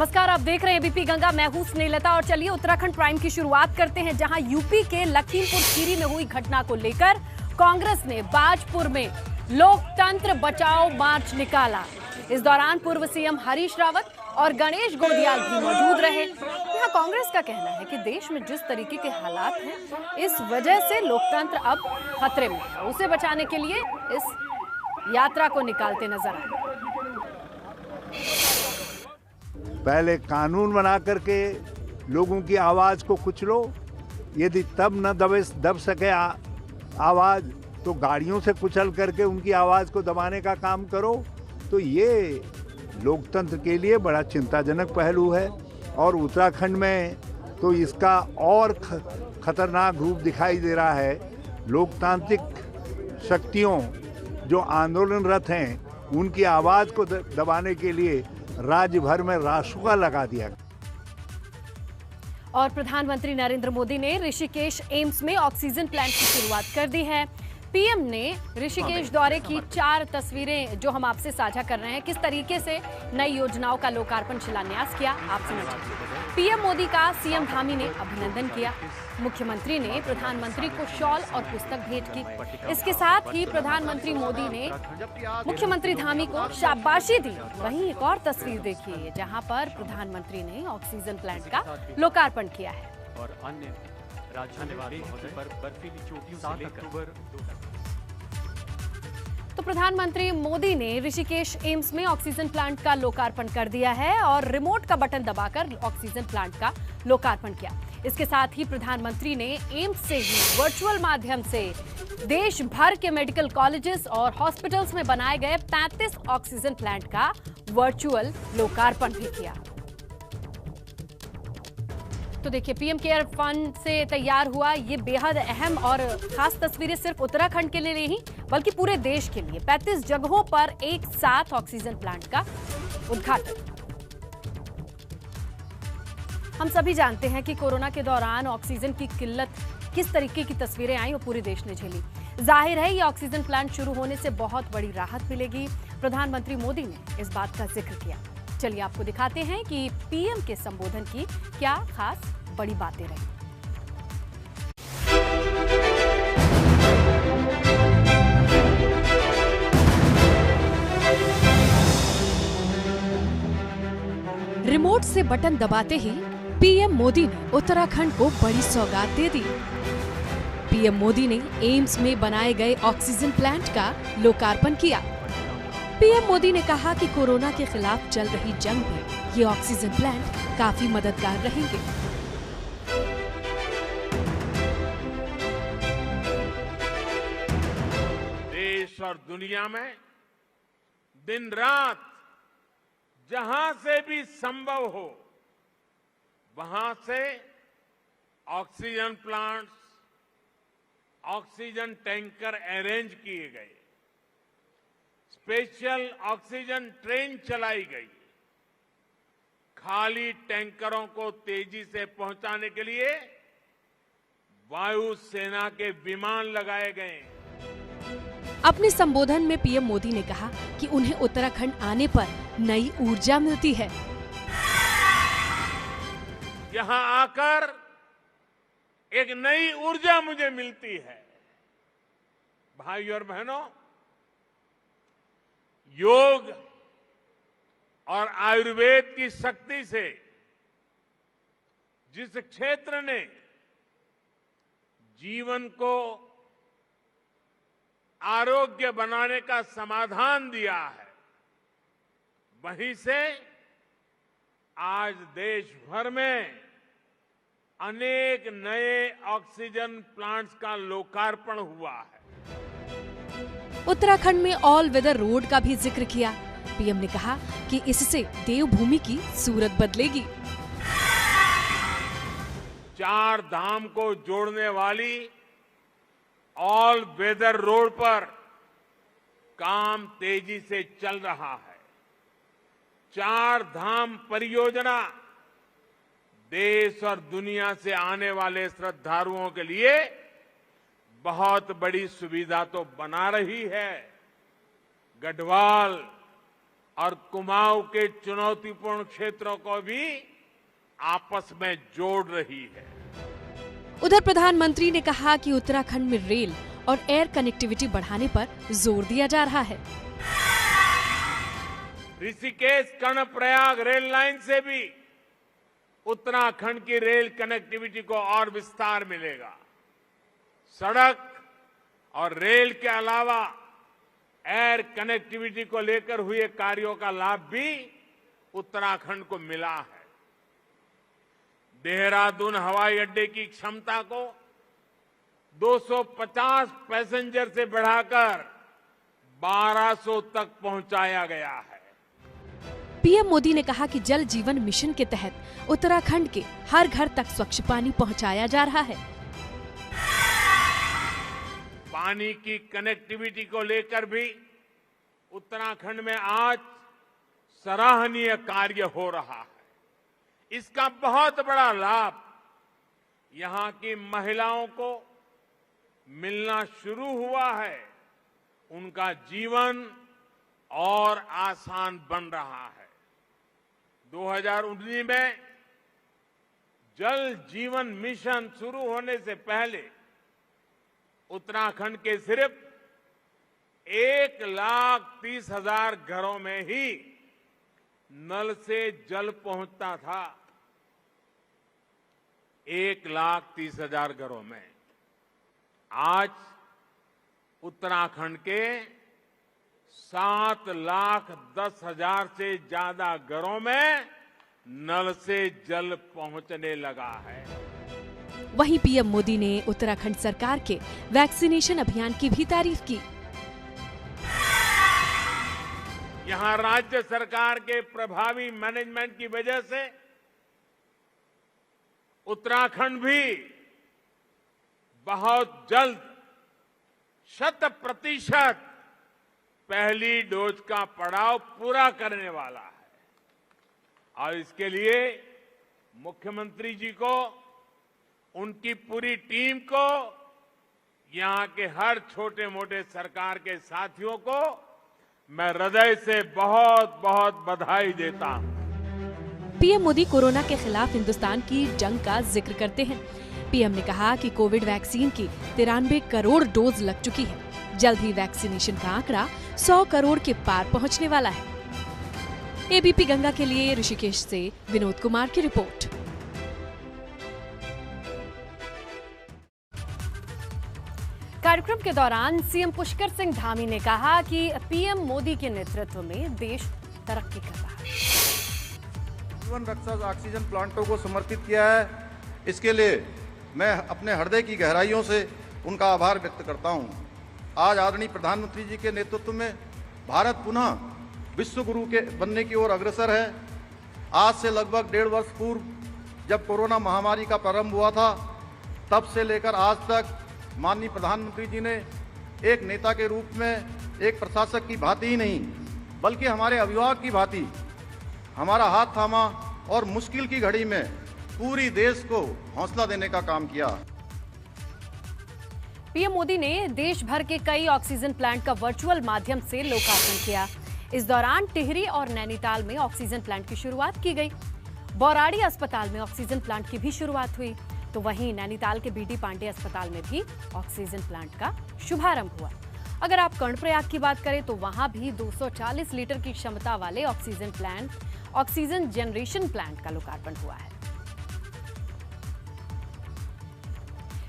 नमस्कार, आप देख रहे हैं एबीपी गंगा। मैं हूं स्नेहलता और चलिए उत्तराखंड प्राइम की शुरुआत करते हैं, जहां यूपी के लखीमपुर खीरी में हुई घटना को लेकर कांग्रेस ने बाजपुर में लोकतंत्र बचाओ मार्च निकाला। इस दौरान पूर्व सीएम हरीश रावत और गणेश गोंदियाल भी मौजूद रहे। यहां कांग्रेस का कहना है कि देश में जिस तरीके के हालात हैं, इस वजह से लोकतंत्र अब खतरे में है। उसे बचाने के लिए इस यात्रा को निकालते नजर आए। पहले कानून बना करके लोगों की आवाज को कुचलो, यदि तब न दब सके आवाज, तो गाड़ियों से कुचल करके उनकी आवाज को दबाने का काम करो। तो ये लोकतंत्र के लिए बड़ा चिंताजनक पहलू है और उत्तराखंड में तो इसका और खतरनाक रूप दिखाई दे रहा है। लोकतांत्रिक शक्तियों जो आंदोलनरत हैं, उनकी आवाज को दबाने के लिए राज्य भर में रासुका लगा दिया। और प्रधानमंत्री नरेंद्र मोदी ने ऋषिकेश एम्स में ऑक्सीजन प्लांट की शुरुआत कर दी है। पीएम ने ऋषिकेश दौरे की 4 तस्वीरें जो हम आपसे साझा कर रहे हैं, किस तरीके से नई योजनाओं का लोकार्पण शिलान्यास किया, आप समझिए। पीएम मोदी का सीएम धामी ने अभिनंदन किया। मुख्यमंत्री ने प्रधानमंत्री को शॉल और पुस्तक भेंट की। इसके साथ ही प्रधानमंत्री मोदी ने मुख्यमंत्री धामी को शाबाशी दी। वहीं एक और तस्वीर देखिए, जहां पर प्रधानमंत्री ने ऑक्सीजन प्लांट का लोकार्पण किया है। और अन्य राज्यों पर बर्फीली चोटियों से लेकर तो प्रधानमंत्री मोदी ने ऋषिकेश एम्स में ऑक्सीजन प्लांट का लोकार्पण कर दिया है और रिमोट का बटन दबाकर ऑक्सीजन प्लांट का लोकार्पण किया। इसके साथ ही प्रधानमंत्री ने एम्स से ही वर्चुअल माध्यम से देश भर के मेडिकल कॉलेजेस और हॉस्पिटल्स में बनाए गए 35 ऑक्सीजन प्लांट का वर्चुअल लोकार्पण भी किया। तो देखिए, पीएम केयर फंड से तैयार हुआ ये बेहद अहम और खास तस्वीरें सिर्फ उत्तराखंड के लिए नहीं, बल्कि पूरे देश के लिए। 35 जगहों पर एक साथ ऑक्सीजन प्लांट का उद्घाटन। हम सभी जानते हैं कि कोरोना के दौरान ऑक्सीजन की किल्लत किस तरीके की तस्वीरें आई, वो पूरे देश ने झेली। जाहिर है ये ऑक्सीजन प्लांट शुरू होने से बहुत बड़ी राहत मिलेगी। प्रधानमंत्री मोदी ने इस बात का जिक्र किया। चलिए आपको दिखाते हैं कि पीएम के संबोधन की क्या खास बड़ी बातें रही। रिमोट से बटन दबाते ही पीएम मोदी ने उत्तराखंड को बड़ी सौगात दे दी। पीएम मोदी ने एम्स में बनाए गए ऑक्सीजन प्लांट का लोकार्पण किया। पीएम मोदी ने कहा कि कोरोना के खिलाफ चल रही जंग में ये ऑक्सीजन प्लांट काफी मददगार रहेंगे। देश और दुनिया में दिन रात जहां से भी संभव हो, वहां से oxygen plants, oxygen tanker arrange किए गए, स्पेशल ऑक्सीजन ट्रेन चलाई गई, खाली टैंकरों को तेजी से पहुंचाने के लिए वायुसेना के विमान लगाए गए। अपने संबोधन में पीएम मोदी ने कहा कि उन्हें उत्तराखंड आने पर नई ऊर्जा मिलती है। यहां आकर एक नई ऊर्जा मुझे मिलती है। भाइयों और बहनों, योग और आयुर्वेद की शक्ति से जिस क्षेत्र ने जीवन को आरोग्य बनाने का समाधान दिया है, वहीं से आज देश भर में अनेक नए ऑक्सीजन प्लांट्स का लोकार्पण हुआ है। उत्तराखंड में ऑल वेदर रोड का भी जिक्र किया। पीएम ने कहा कि इससे देवभूमि की सूरत बदलेगी। 4 धाम को जोड़ने वाली ऑल वेदर रोड पर काम तेजी से चल रहा है। 4 धाम परियोजना देश और दुनिया से आने वाले श्रद्धालुओं के लिए बहुत बड़ी सुविधा तो बना रही है। गढ़वाल, और कुमाऊं के चुनौतीपूर्ण क्षेत्रों को भी आपस में जोड़ रही है। उधर प्रधानमंत्री ने कहा कि उत्तराखंड में रेल और एयर कनेक्टिविटी बढ़ाने पर जोर दिया जा रहा है। ऋषिकेश कर्णप्रयाग रेल लाइन से भी उत्तराखंड की रेल कनेक्टिविटी को और विस्तार मिलेगा। सड़क और रेल के अलावा एयर कनेक्टिविटी को लेकर हुए कार्यों का लाभ भी उत्तराखंड को मिला है। देहरादून हवाई अड्डे की क्षमता को 250 पैसेंजर से बढ़ाकर 1200 तक पहुंचाया गया है। पीएम मोदी ने कहा कि जल जीवन मिशन के तहत उत्तराखंड के हर घर तक स्वच्छ पानी पहुंचाया जा रहा है। पानी की कनेक्टिविटी को लेकर भी उत्तराखंड में आज सराहनीय कार्य हो रहा है। इसका बहुत बड़ा लाभ यहां की महिलाओं को मिलना शुरू हुआ है। उनका जीवन और आसान बन रहा है। 2019 में जल जीवन मिशन शुरू होने से पहले उत्तराखंड के सिर्फ 1,30,000 घरों में ही नल से जल पहुंचता था। 1,30,000 घरों में। आज उत्तराखंड के 7,10,000 से ज्यादा घरों में नल से जल पहुंचने लगा है। वहीं पीएम मोदी ने उत्तराखंड सरकार के वैक्सीनेशन अभियान की भी तारीफ की। यहां राज्य सरकार के प्रभावी मैनेजमेंट की वजह से उत्तराखंड भी बहुत जल्द 100% पहली डोज का पड़ाव पूरा करने वाला है। और इसके लिए मुख्यमंत्री जी को, उनकी पूरी टीम को, यहां के हर छोटे मोटे सरकार के साथियों को मैं हृदय से बहुत बहुत बधाई देता हूं। पीएम मोदी कोरोना के खिलाफ हिंदुस्तान की जंग का जिक्र करते हैं। पीएम ने कहा कि कोविड वैक्सीन की 93 करोड़ डोज लग चुकी है। जल्द ही वैक्सीनेशन का आंकड़ा 100 करोड़ के पार पहुंचने वाला है। एबीपी गंगा के लिए ऋषिकेश से विनोद कुमार की रिपोर्ट। कार्यक्रम के दौरान सीएम पुष्कर सिंह धामी ने कहा कि पीएम मोदी के नेतृत्व में देश तरक्की कर रहा है। जीवन रक्षक ऑक्सीजन प्लांटों को समर्पित किया है। इसके लिए मैं अपने हृदय की गहराइयों से उनका आभार व्यक्त करता हूं। आज आदरणीय प्रधानमंत्री जी के नेतृत्व में भारत पुनः विश्व गुरु के बनने की ओर अग्रसर है। आज से लगभग 1.5 वर्ष पूर्व जब कोरोना महामारी का प्रारंभ हुआ था, तब से लेकर आज तक माननीय प्रधानमंत्री जी ने एक नेता के रूप में, एक प्रशासक की भांति ही नहीं बल्कि हमारे अभिभावक की भांति हमारा हाथ थामा और मुश्किल की घड़ी में पूरी देश को हौसला देने का काम किया। पीएम मोदी ने देश भर के कई ऑक्सीजन प्लांट का वर्चुअल माध्यम से लोकार्पण किया। इस दौरान टिहरी और नैनीताल में ऑक्सीजन प्लांट की शुरुआत की गई। बौराड़ी अस्पताल में ऑक्सीजन प्लांट की भी शुरुआत हुई, तो वहीं नैनीताल के बीडी पांडे अस्पताल में भी ऑक्सीजन प्लांट का शुभारंभ हुआ। अगर आप कर्णप्रयाग की बात करें तो वहां भी 240 लीटर की क्षमता वाले ऑक्सीजन जनरेशन प्लांट का लोकार्पण हुआ है।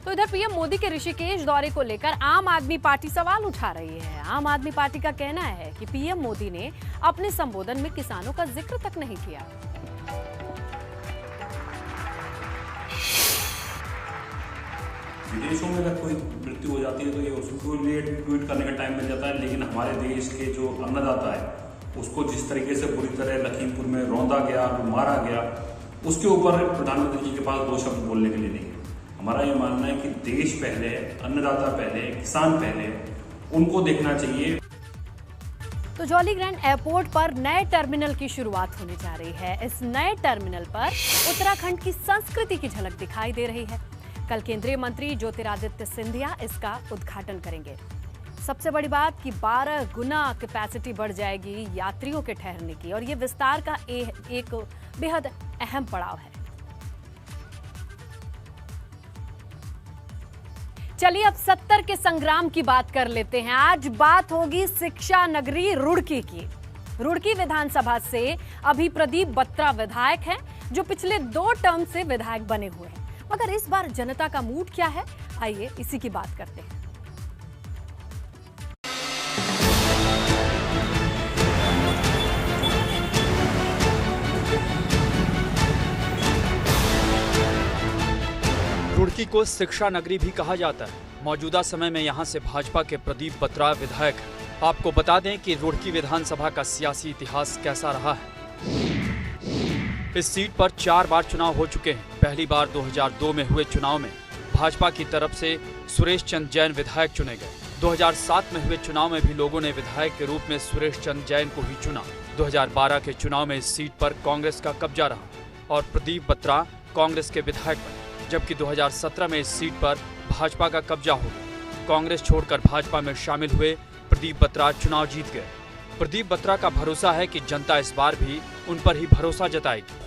तो इधर पीएम मोदी के ऋषिकेश दौरे को लेकर आम आदमी पार्टी सवाल उठा रही है। आम आदमी पार्टी का कहना है कि पीएम मोदी ने अपने संबोधन में किसानों का जिक्र तक नहीं किया। विदेशों में अगर कोई मृत्यु हो जाती है तो ये उसको लिए ट्वीट करने का टाइम मिल जाता है, लेकिन हमारे देश के जो अन्नदाता है उसको जिस तरीके से बुरी तरह लखीमपुर में रौंदा गया, मारा गया, उसके ऊपर प्रधानमंत्री जी के पास 2 शब्द बोलने के लिए नहीं है। हमारा ये मानना है कि देश पहले, अन्नदाता पहले, किसान पहले, उनको देखना चाहिए। तो जॉलीग्रांट एयरपोर्ट पर नए टर्मिनल की शुरुआत होने जा रही है। इस नए टर्मिनल पर उत्तराखंड की संस्कृति की झलक दिखाई दे रही है। कल केंद्रीय मंत्री ज्योतिरादित्य सिंधिया इसका उद्घाटन करेंगे। सबसे बड़ी बात कि 12 गुना कैपेसिटी बढ़ जाएगी यात्रियों के ठहरने की, और ये विस्तार का एक बेहद अहम पड़ाव है। चलिए अब 70 के संग्राम की बात कर लेते हैं। आज बात होगी शिक्षा नगरी रुड़की की। रुड़की विधानसभा से अभी प्रदीप बत्रा विधायक हैं, जो पिछले 2 टर्म से विधायक बने हुए हैं। मगर इस बार जनता का मूड क्या है, आइए इसी की बात करते हैं। रुड़की को शिक्षा नगरी भी कहा जाता है। मौजूदा समय में यहां से भाजपा के प्रदीप बत्रा विधायक हैं। आपको बता दें कि रुड़की विधानसभा का सियासी इतिहास कैसा रहा है। इस सीट पर 4 बार चुनाव हो चुके हैं। पहली बार 2002 में हुए चुनाव में भाजपा की तरफ से सुरेश चंद जैन विधायक चुने गए। 2007 में हुए चुनाव में भी लोगों ने विधायक के रूप में सुरेश चंद जैन को ही चुना। 2012 के चुनाव में इस सीट पर कांग्रेस का कब्जा रहा और प्रदीप बत्रा कांग्रेस के विधायक बने, जबकि 2017 में इस सीट पर भाजपा का कब्जा हो गया। कांग्रेस छोड़कर भाजपा में शामिल हुए प्रदीप बत्रा चुनाव जीत गए। प्रदीप बत्रा का भरोसा है कि जनता इस बार भी उन पर ही भरोसा जताएगी।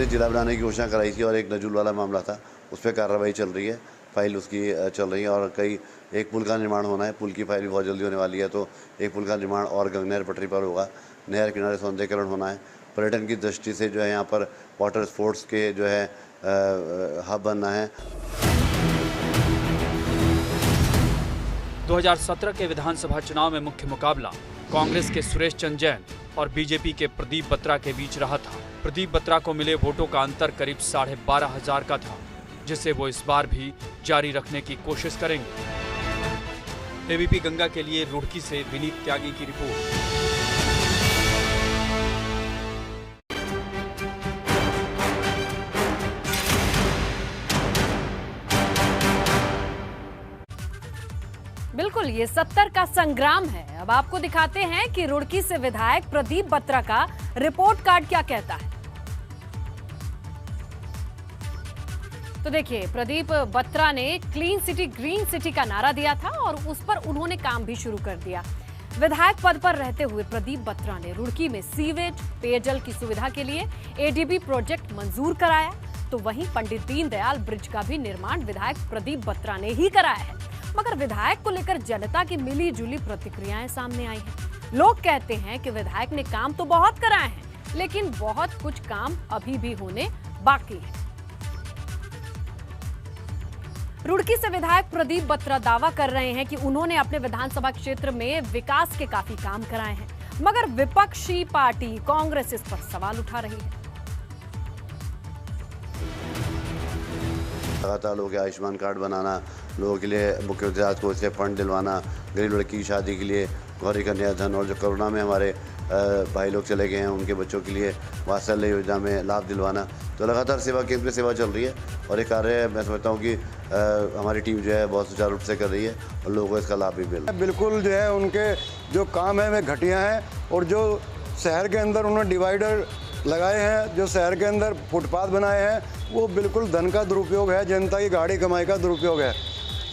जिला बनाने की घोषणा कराई थी और एक नजूल वाला मामला था, उस पर कार्रवाई चल रही है, फाइल उसकी चल रही है और एक पुल का निर्माण होना है। पुल की फाइल भी बहुत जल्दी होने वाली है, तो एक पुल का निर्माण और गंगनहर पटरी पर होगा। नहर किनारे सौंदर्यीकरण होना है। पर्यटन की दृष्टि से जो है यहाँ पर वाटर स्पोर्ट्स के जो है हब बनना है। 2017 के विधानसभा चुनाव में मुख्य मुकाबला कांग्रेस के सुरेश चंद जैन और बीजेपी के प्रदीप बत्रा के बीच रहा था। प्रदीप बत्रा को मिले वोटों का अंतर करीब 12,500 का था, जिसे वो इस बार भी जारी रखने की कोशिश करेंगे। एबीपी गंगा के लिए रुड़की से विनीत त्यागी की रिपोर्ट। बिल्कुल, ये 70 का संग्राम है। अब आपको दिखाते हैं कि रुड़की से विधायक प्रदीप बत्रा का रिपोर्ट कार्ड क्या कहता है। तो देखिए, प्रदीप बत्रा ने क्लीन सिटी ग्रीन सिटी का नारा दिया था और उस पर उन्होंने काम भी शुरू कर दिया। विधायक पद पर रहते हुए प्रदीप बत्रा ने रुड़की में सीवेज पेयजल की सुविधा के लिए एडीबी प्रोजेक्ट मंजूर कराया। तो वहीं पंडित दीनदयाल ब्रिज का भी निर्माण विधायक प्रदीप बत्रा ने ही कराया है। मगर विधायक को लेकर जनता की मिली जुली प्रतिक्रियाएं सामने आई हैं। लोग कहते हैं कि विधायक ने काम तो बहुत कराए हैं, लेकिन बहुत कुछ काम अभी भी होने बाकी है। रुड़की से विधायक प्रदीप बत्रा दावा कर रहे हैं कि उन्होंने अपने विधानसभा क्षेत्र में विकास के काफी काम कराए हैं, मगर विपक्षी पार्टी कांग्रेस इस पर सवाल उठा रही है। लगातार लोगों के आयुष्मान कार्ड बनाना, लोगों के लिए मुख्यमंत्री राहत कोष से फंड दिलवाना, गरीब लड़की की शादी के लिए गौरी कन्या धन, और जो कोरोना में हमारे भाई लोग चले गए हैं उनके बच्चों के लिए वात्सल्य योजना में लाभ दिलवाना। तो लगातार सेवा केंद्र सेवा चल रही है और ये कार्य मैं समझता हूँ कि हमारी टीम जो है बहुत सुचारू रूप से कर रही है और लोगों को इसका लाभ भी मिल रहा है। बिल्कुल जो है उनके जो काम है वे घटिया हैं, और जो शहर के अंदर उन्होंने डिवाइडर लगाए हैं, जो शहर के अंदर फुटपाथ बनाए हैं, वो बिल्कुल धन का दुरुपयोग है, जनता की गाड़ी कमाई का दुरुपयोग है।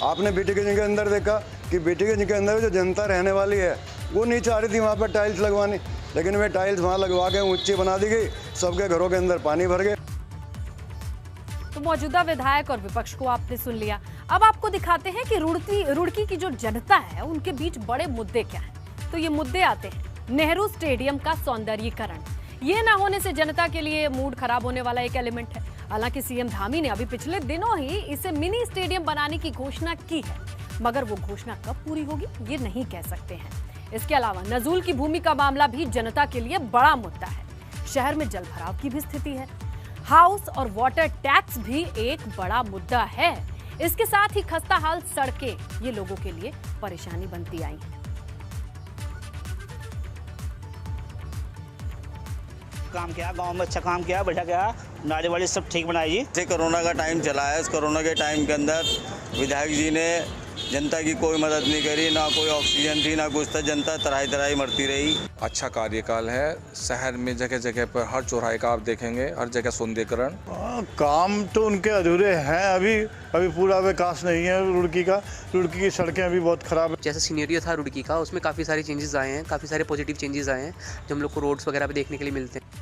आपने बीटीगंज के अंदर देखा कि बीटीगंज के अंदर जो जनता रहने वाली है वो नहीं चाह रही थी वहाँ पर टाइल्स लगवानी, लेकिन वे टाइल्स वहाँ लगवा के ऊंची बना दी गई, सबके घरों के अंदर पानी भर गए। तो मौजूदा विधायक और विपक्ष को आपने सुन लिया। अब आपको दिखाते हैं कि रुड़की की जो जनता है उनके बीच बड़े मुद्दे क्या हैं। तो ये मुद्दे आते हैं नेहरू स्टेडियम का सौंदर्यीकरण। ये ना होने से जनता के लिए मूड खराब होने वाला एक एलिमेंट है। हालांकि सीएम धामी ने अभी पिछले दिनों ही इसे मिनी स्टेडियम बनाने की घोषणा की है, मगर वो घोषणा कब पूरी होगी ये नहीं कह सकते हैं। इसके अलावा नजूल की भूमि का मामला भी जनता के लिए बड़ा मुद्दा है। शहर में जलभराव की भी स्थिति है। हाउस और वाटर टैक्स भी एक बड़ा मुद्दा है। इसके साथ ही खस्ता हाल सड़कें ये लोगों के लिए परेशानी बनती आई हैं। काम किया, गांव में अच्छा काम किया, बढ़िया किया, नाली वाली सब ठीक बनाई जी। जैसे कोरोना का टाइम चला है, इस कोरोना के टाइम के अंदर विधायक जी ने जनता की कोई मदद नहीं करी, ना कोई ऑक्सीजन थी ना कुछ था, जनता तराई तराई मरती रही। अच्छा कार्यकाल है, शहर में जगह जगह पर हर चौराहे का आप देखेंगे, हर जगह सौंदर्यीकरण। काम तो उनके अधूरे हैं, अभी पूरा विकास नहीं है रुड़की का। रुड़की की सड़कें अभी बहुत खराब है। जैसा सिनेरियो था रुड़की का, उसमें काफ़ी सारे चेंजेस आए हैं, काफ़ी सारे पॉजिटिव चेंजेस आए हैं जो हम लोग को रोड्स वगैरह पे देखने के लिए मिलते हैं।